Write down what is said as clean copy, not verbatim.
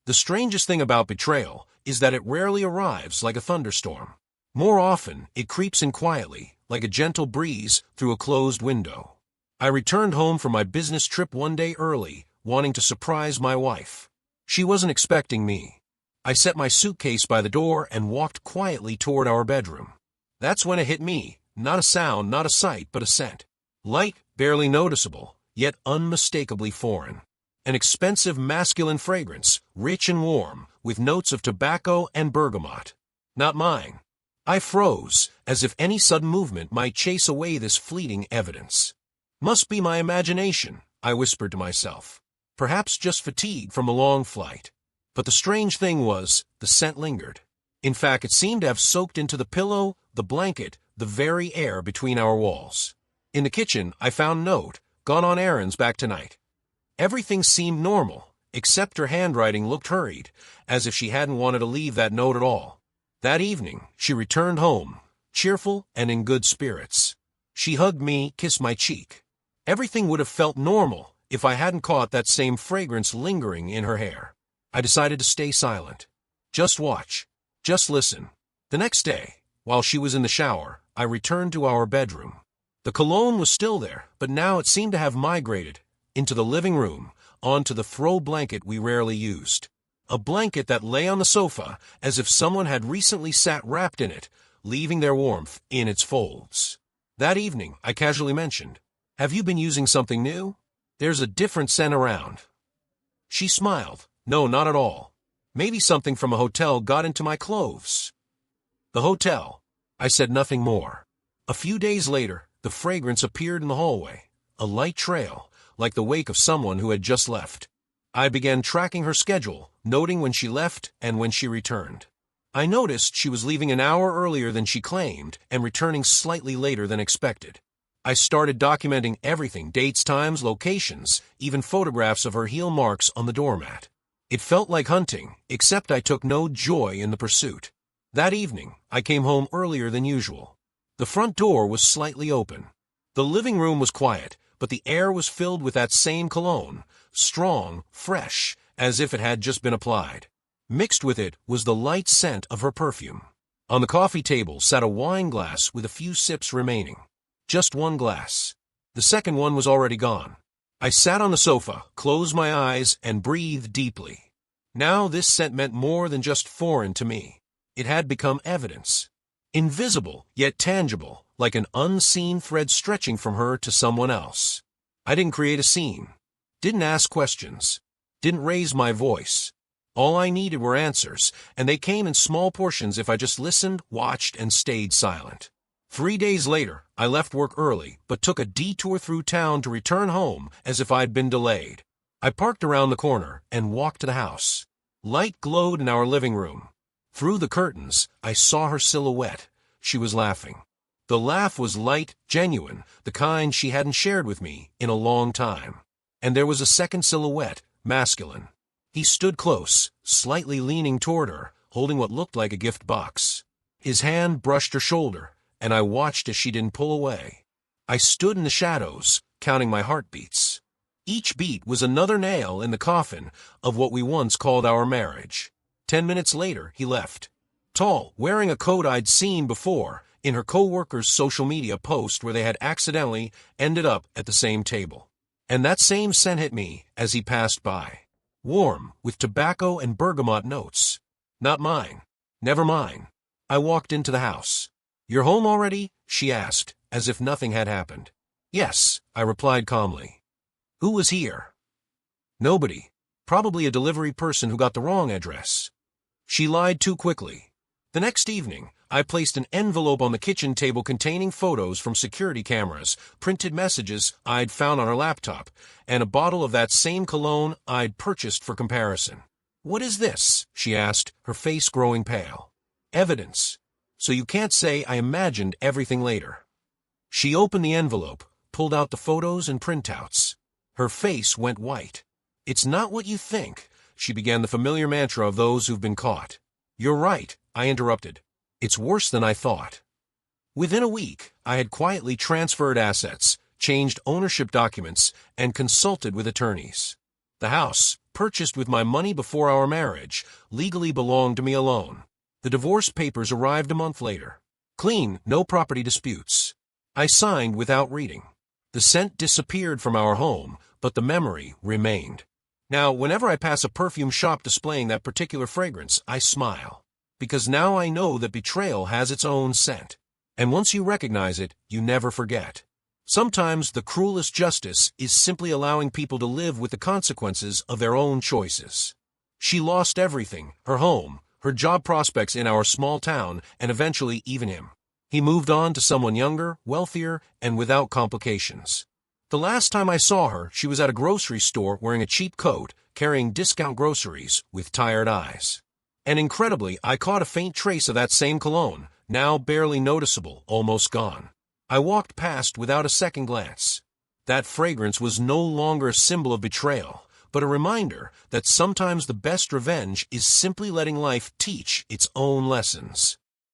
The strangest thing about betrayal is that it rarely arrives like a thunderstorm. More often, it creeps in quietly, like a gentle breeze through a closed window. I returned home from my business trip one day early, wanting to surprise my wife. She wasn't expecting me. I set my suitcase by the door and walked quietly toward our bedroom. That's when it hit me, not a sound, not a sight, but a scent. Light, barely noticeable, yet unmistakably foreign. An expensive masculine fragrance, rich and warm, with notes of tobacco and bergamot. Not mine. I froze, as if any sudden movement might chase away this fleeting evidence. Must be my imagination, I whispered to myself. Perhaps just fatigue from a long flight. But the strange thing was, the scent lingered. In fact, it seemed to have soaked into the pillow, the blanket, the very air between our walls. In the kitchen, I found a note, "Gone on errands, back tonight." Everything seemed normal, except her handwriting looked hurried, as if she hadn't wanted to leave that note at all. That evening, she returned home, cheerful and in good spirits. She hugged me, kissed my cheek. Everything would have felt normal if I hadn't caught that same fragrance lingering in her hair. I decided to stay silent. Just watch. Just listen. The next day, while she was in the shower, I returned to our bedroom. The cologne was still there, but now it seemed to have migrated into the living room, onto the throw blanket we rarely used. A blanket that lay on the sofa as if someone had recently sat wrapped in it, leaving their warmth in its folds. That evening, I casually mentioned, "Have you been using something new? There's a different scent around." She smiled. "No, not at all. Maybe something from a hotel got into my clothes." "The hotel." I said nothing more. A few days later, the fragrance appeared in the hallway, a light trail, like the wake of someone who had just left. I began tracking her schedule, noting when she left and when she returned. I noticed she was leaving an hour earlier than she claimed and returning slightly later than expected. I started documenting everything, dates, times, locations, even photographs of her heel marks on the doormat. It felt like hunting, except I took no joy in the pursuit. That evening, I came home earlier than usual. The front door was slightly open. The living room was quiet, but the air was filled with that same cologne, strong, fresh, as if it had just been applied. Mixed with it was the light scent of her perfume. On the coffee table sat a wine glass with a few sips remaining. Just one glass. The second one was already gone. I sat on the sofa, closed my eyes, and breathed deeply. Now this scent meant more than just foreign to me. It had become evidence. Invisible, yet tangible, like an unseen thread stretching from her to someone else. I didn't create a scene. Didn't ask questions. Didn't raise my voice. All I needed were answers, and they came in small portions if I just listened, watched, and stayed silent. 3 days later, I left work early, but took a detour through town to return home as if I'd been delayed. I parked around the corner and walked to the house. Light glowed in our living room. Through the curtains, I saw her silhouette. She was laughing. The laugh was light, genuine, the kind she hadn't shared with me in a long time. And there was a second silhouette, masculine. He stood close, slightly leaning toward her, holding what looked like a gift box. His hand brushed her shoulder, and I watched as she didn't pull away. I stood in the shadows, counting my heartbeats. Each beat was another nail in the coffin of what we once called our marriage. 10 minutes later, he left. Tall, wearing a coat I'd seen before in her co-worker's social media post where they had accidentally ended up at the same table. And that same scent hit me as he passed by. Warm, with tobacco and bergamot notes. Not mine. Never mine. I walked into the house. "You're home already?" she asked, as if nothing had happened. "Yes," I replied calmly. "Who was here?" "Nobody. Probably a delivery person who got the wrong address." She lied too quickly. The next evening, I placed an envelope on the kitchen table containing photos from security cameras, printed messages I'd found on her laptop, and a bottle of that same cologne I'd purchased for comparison. "What is this?" she asked, her face growing pale. "Evidence. So you can't say I imagined everything later." She opened the envelope, pulled out the photos and printouts. Her face went white. "It's not what you think," she began the familiar mantra of those who've been caught. "You're right," I interrupted. "It's worse than I thought." Within a week, I had quietly transferred assets, changed ownership documents, and consulted with attorneys. The house, purchased with my money before our marriage, legally belonged to me alone. The divorce papers arrived a month later. Clean, no property disputes. I signed without reading. The scent disappeared from our home, but the memory remained. Now, whenever I pass a perfume shop displaying that particular fragrance, I smile. Because now I know that betrayal has its own scent. And once you recognize it, you never forget. Sometimes the cruelest justice is simply allowing people to live with the consequences of their own choices. She lost everything, her home, her job prospects in our small town, and eventually even him. He moved on to someone younger, wealthier, and without complications. The last time I saw her, she was at a grocery store wearing a cheap coat, carrying discount groceries, with tired eyes. And incredibly, I caught a faint trace of that same cologne, now barely noticeable, almost gone. I walked past without a second glance. That fragrance was no longer a symbol of betrayal, but a reminder that sometimes the best revenge is simply letting life teach its own lessons.